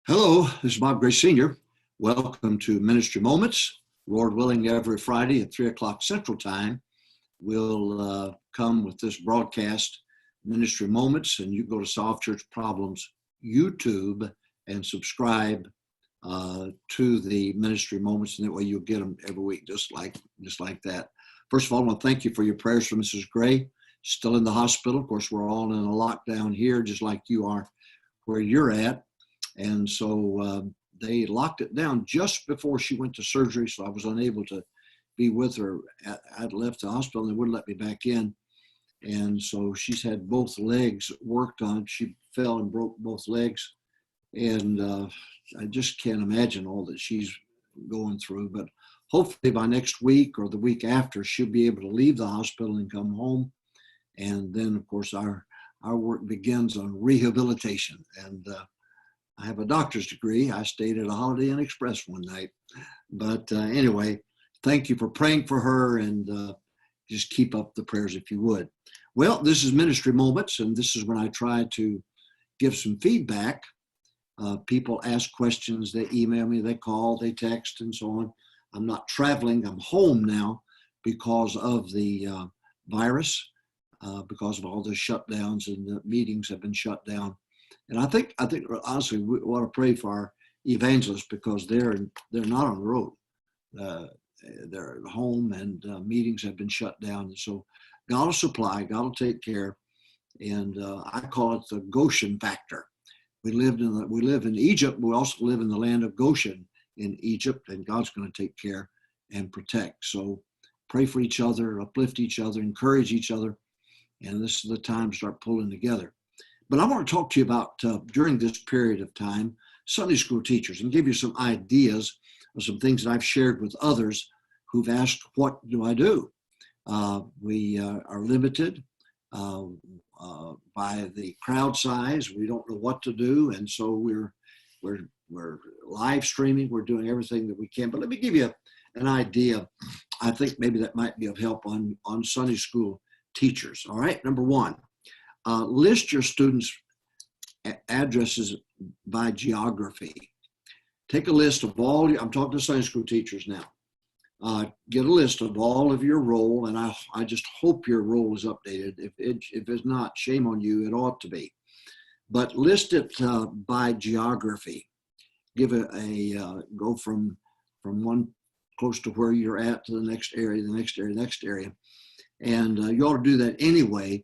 Hello, this is Bob Gray Sr. Welcome to Ministry Moments. Lord willing, every Friday at 3 o'clock Central Time, we'll come with this broadcast, Ministry Moments, and you go to Solve Church Problems YouTube and subscribe to the Ministry Moments, and that way you'll get them every week, just like that. First of all, I want to thank you for your prayers for Mrs. Gray, still in the hospital. Of course, we're all in a lockdown here, just like you are where you're at. And so they locked it down just before she went to surgery, so I was unable to be with her. I'd left the hospital and they wouldn't let me back in. And so she's had both legs worked on. She fell and broke both legs. And I just can't imagine all that she's going through. But hopefully by next week or the week after, she'll be able to leave the hospital and come home. And then, of course, our work begins on rehabilitation. And I have a doctor's degree. I stayed at a Holiday Inn Express one night. But anyway, thank you for praying for her, and just keep up the prayers if you would. Well, this is Ministry Moments, and this is when I try to give some feedback. People ask questions, they email me, they call, they text, and so on. I'm not traveling. I'm home now because of the virus, because of all the shutdowns, and the meetings have been shut down. And I think honestly, we want to pray for our evangelists because they're not on the road. They're at home, and meetings have been shut down. And so God will supply, God will take care. And I call it the Goshen factor. We live in Egypt, but we also live in the land of Goshen in Egypt, and God's going to take care and protect. So pray for each other, uplift each other, encourage each other. And this is the time to start pulling together. But I want to talk to you about, during this period of time, Sunday school teachers, and give you some ideas of some things that I've shared with others who've asked, what do I do? We are limited by the crowd size. We don't know what to do. And so we're live streaming. We're doing everything that we can. But let me give you an idea. I think maybe that might be of help on Sunday school teachers. All right. Number one. List your students' addresses by geography. Take a list of all, I'm talking to Sunday school teachers now. Get a list of all of your roll, and I just hope your roll is updated. If it's not, shame on you, it ought to be. But list it by geography. Give go from one close to where you're at to the next area, the next area, next area. And you ought to do that anyway.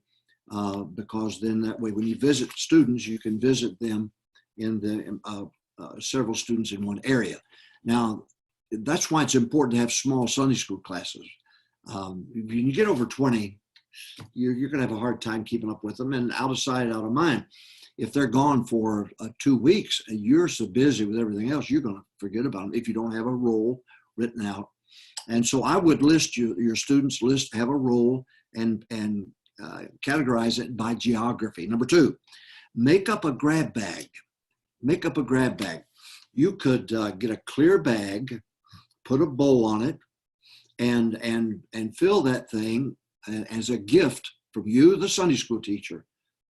Because then that way, when you visit students, you can visit them in the several students in one area. Now, that's why it's important to have small Sunday school classes. When you get over 20, you're going to have a hard time keeping up with them, and out of sight, out of mind. If they're gone for 2 weeks and you're so busy with everything else, you're going to forget about them if you don't have a roll written out. And so I would list your students, have a roll, and categorize it by geography. Number two, make up a grab bag. Make up a grab bag. You could get a clear bag, put a bow on it, and fill that thing as a gift from you, the Sunday school teacher,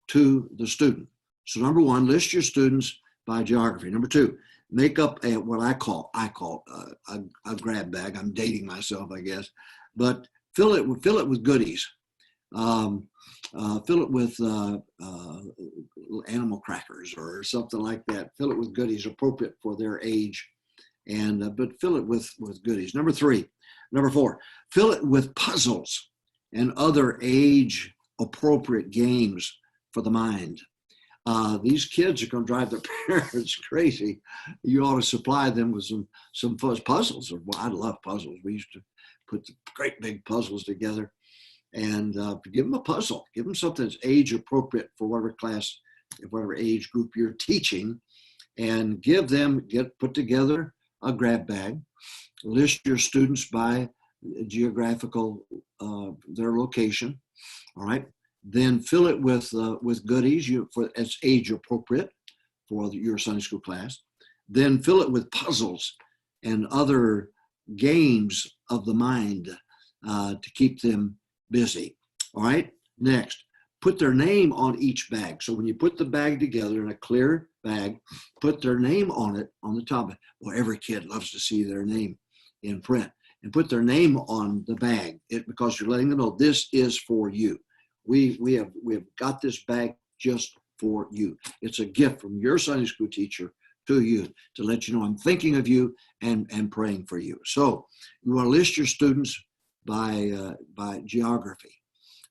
to the student. So number one, list your students by geography. Number two, make up what I call a grab bag. I'm dating myself, I guess, but fill it with goodies. Fill it with animal crackers or something like that. Fill it with goodies appropriate for their age, but fill it with goodies. Number four, fill it with puzzles and other age appropriate games for the mind. These kids are going to drive their parents crazy. You ought to supply them with some puzzles. Well, I love puzzles. We used to put the great big puzzles together. And give them a puzzle. Give them something that's age appropriate for whatever class, whatever age group you're teaching, and put together a grab bag. List your students by geographical their location. All right. Then fill it with goodies as age appropriate for your Sunday school class. Then fill it with puzzles and other games of the mind to keep them busy. All right. Next, put their name on each bag. So when you put the bag together in a clear bag, put their name on it on the top. Well, every kid loves to see their name in print. And put their name on the bag because you're letting them know this is for you. We have got this bag just for you. It's a gift from your Sunday school teacher to you to let you know I'm thinking of you and praying for you. So you want to list your students by geography.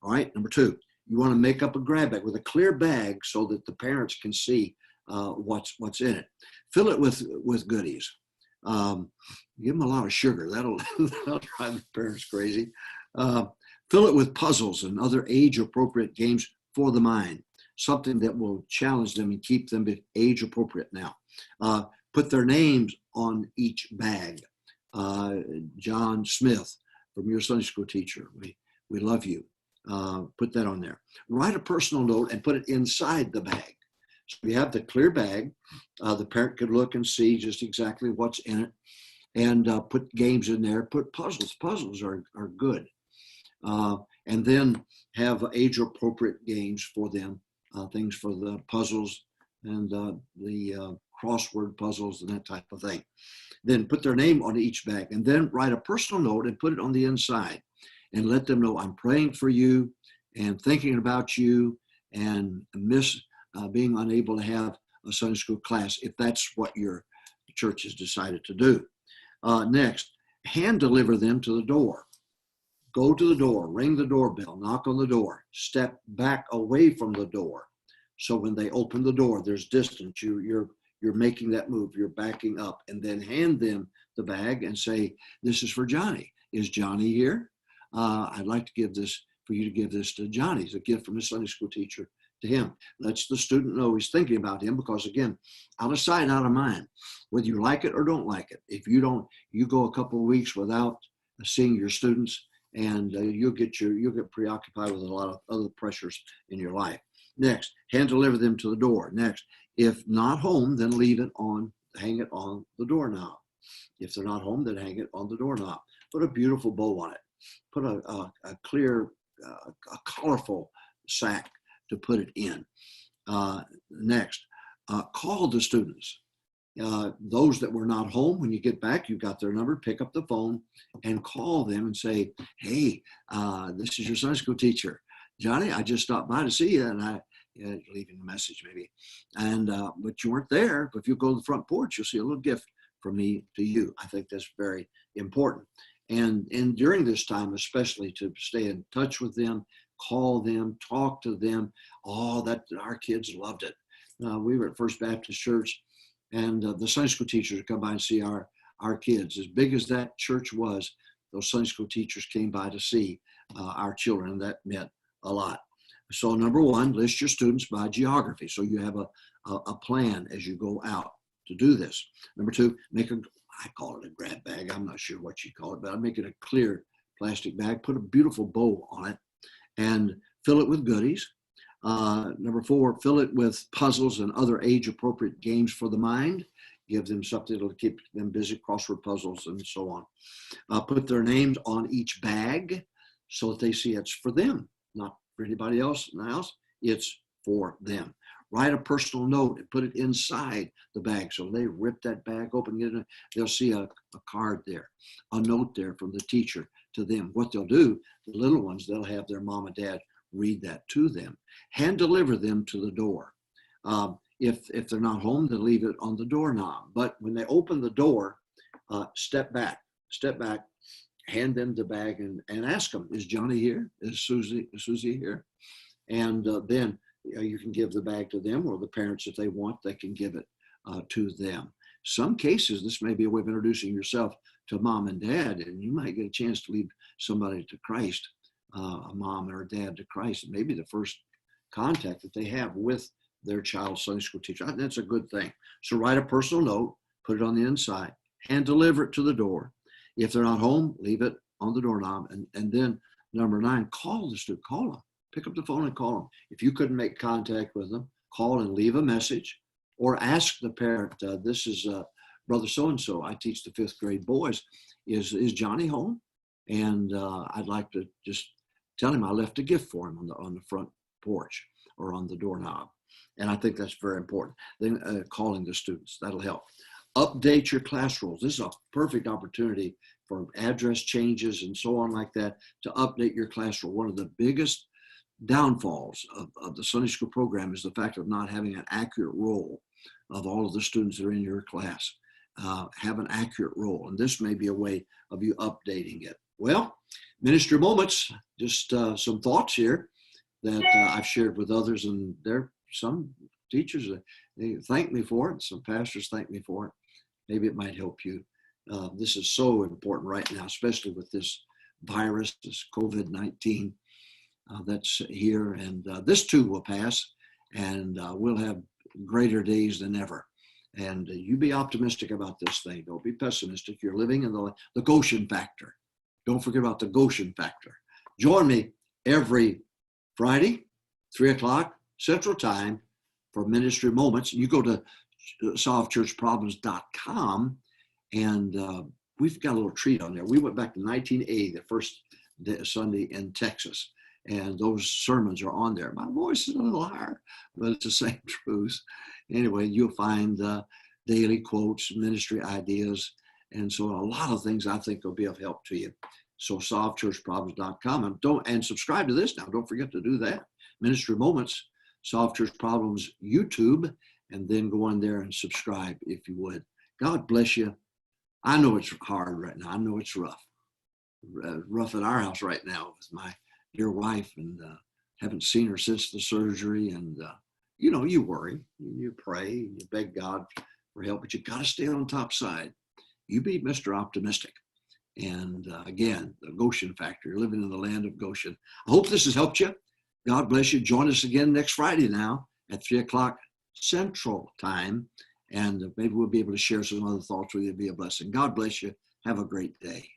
All right. Number 2, you want to make up a grab bag with a clear bag so that the parents can see what's in it. Fill it with goodies. Give them a lot of sugar. That'll drive the parents crazy. Fill it with puzzles and other age-appropriate games for the mind, something that will challenge them and keep them age-appropriate now. Put their names on each bag. John Smith, from your Sunday school teacher, we love you. Put that on there. Write a personal note and put it inside the bag. So you have the clear bag. The parent could look and see just exactly what's in it, and put games in there. Put puzzles. Puzzles are good. And then have age-appropriate games for them, things for the puzzles and the crossword puzzles and that type of thing. Then put their name on each bag, and then write a personal note and put it on the inside, and let them know I'm praying for you and thinking about you and miss being unable to have a Sunday school class if that's what your church has decided to do. Next, hand deliver them to the door. Go to the door, ring the doorbell, knock on the door, step back away from the door. So when they open the door, there's distance. You're making that move. You're backing up, and then hand them the bag and say, "This is for Johnny. Is Johnny here? I'd like to give this for you to give this to Johnny. It's a gift from his Sunday school teacher to him." Lets the student know he's thinking about him, because again, out of sight, out of mind. Whether you like it or don't like it, if you don't, you go a couple of weeks without seeing your students, and you'll get preoccupied with a lot of other pressures in your life. Next, hand deliver them to the door. Next, if not home, then hang it on the doorknob. If they're not home, then hang it on the doorknob. Put a beautiful bow on it. Put a clear, a colorful sack to put it in. Next, call the students. Those that were not home, when you get back, you've got their number, pick up the phone and call them and say, "Hey, this is your Sunday school teacher, Johnny. I just stopped by to see you," and leaving a message maybe. And but you weren't there. But if you go to the front porch, you'll see a little gift from me to you. I think that's very important. And during this time, especially, to stay in touch with them, call them, talk to them. Oh, that our kids loved it. We were at First Baptist Church, and the Sunday school teachers would come by and see our kids. As big as that church was, those Sunday school teachers came by to see our children, and that meant a lot. So number 1, list your students by geography, so you have a plan as you go out to do this. Number 2, I call it a grab bag. I'm not sure what you call it, but I make it a clear plastic bag. Put a beautiful bow on it and fill it with goodies. Number 4, fill it with puzzles and other age-appropriate games for the mind. Give them something that'll keep them busy, crossword puzzles and so on. Put their names on each bag so that they see it's for them, not for anybody else. It's for them. Write a personal note and put it inside the bag. So they rip that bag open, they'll see a card there, a note there from the teacher to them. What they'll do, the little ones, they'll have their mom and dad read that to them. Hand deliver them to the door. If they're not home, they'll leave it on the doorknob. But when they open the door, step back, hand them the bag and ask them, "Is Johnny here? Is Susie here?" And then you can give the bag to them, or the parents, if they want, they can give it to them. Some cases, this may be a way of introducing yourself to mom and dad, and you might get a chance to lead somebody to Christ, a mom or a dad to Christ, and maybe the first contact that they have with their child's Sunday school teacher. That's a good thing. So write a personal note, put it on the inside, hand deliver it to the door. If they're not home, leave it on the doorknob. And then number 9, call the student, call them. Pick up the phone and call them. If you couldn't make contact with them, call and leave a message, or ask the parent, "This is brother so-and-so. I teach the 5th grade boys. Is Johnny home? And I'd like to just tell him I left a gift for him on the front porch or on the doorknob. And I think that's very important. Then calling the students, that'll help. Update your class rules. This is a perfect opportunity for address changes and so on like that to update your class rule. One of the biggest downfalls of the Sunday school program is the fact of not having an accurate roll of all of the students that are in your class. Have an accurate roll, and this may be a way of you updating it. Well, Ministry Moments, just some thoughts here that I've shared with others, and there some teachers they thank me for it. Some pastors thank me for it. Maybe it might help you. This is so important right now, especially with this virus, this COVID-19 that's here. And this too will pass, and we'll have greater days than ever. And you be optimistic about this thing. Don't be pessimistic. You're living in the Goshen factor. Don't forget about the Goshen factor. Join me every Friday, 3 o'clock Central Time for Ministry Moments. You go to solvechurchproblems.com, and we've got a little treat on there. We went back to 1980, the first Sunday in Texas, and those sermons are on there. My voice is a little higher, but it's the same truth. Anyway, you'll find daily quotes, ministry ideas, and so a lot of things I think will be of help to you. So solvechurchproblems.com, and subscribe to this now. Don't forget to do that. Ministry Moments, Solve Church Problems YouTube, and then go on there and subscribe if you would. God bless you. I know it's hard right now. I know it's rough. Rough at our house right now with my dear wife, and haven't seen her since the surgery. And, you worry, you pray, you beg God for help, but you got to stay on top side. You be Mr. Optimistic. And again, the Goshen factor, you're living in the land of Goshen. I hope this has helped you. God bless you. Join us again next Friday now at 3 o'clock Central Time. And maybe we'll be able to share some other thoughts with you. Be a blessing. God bless you. Have a great day.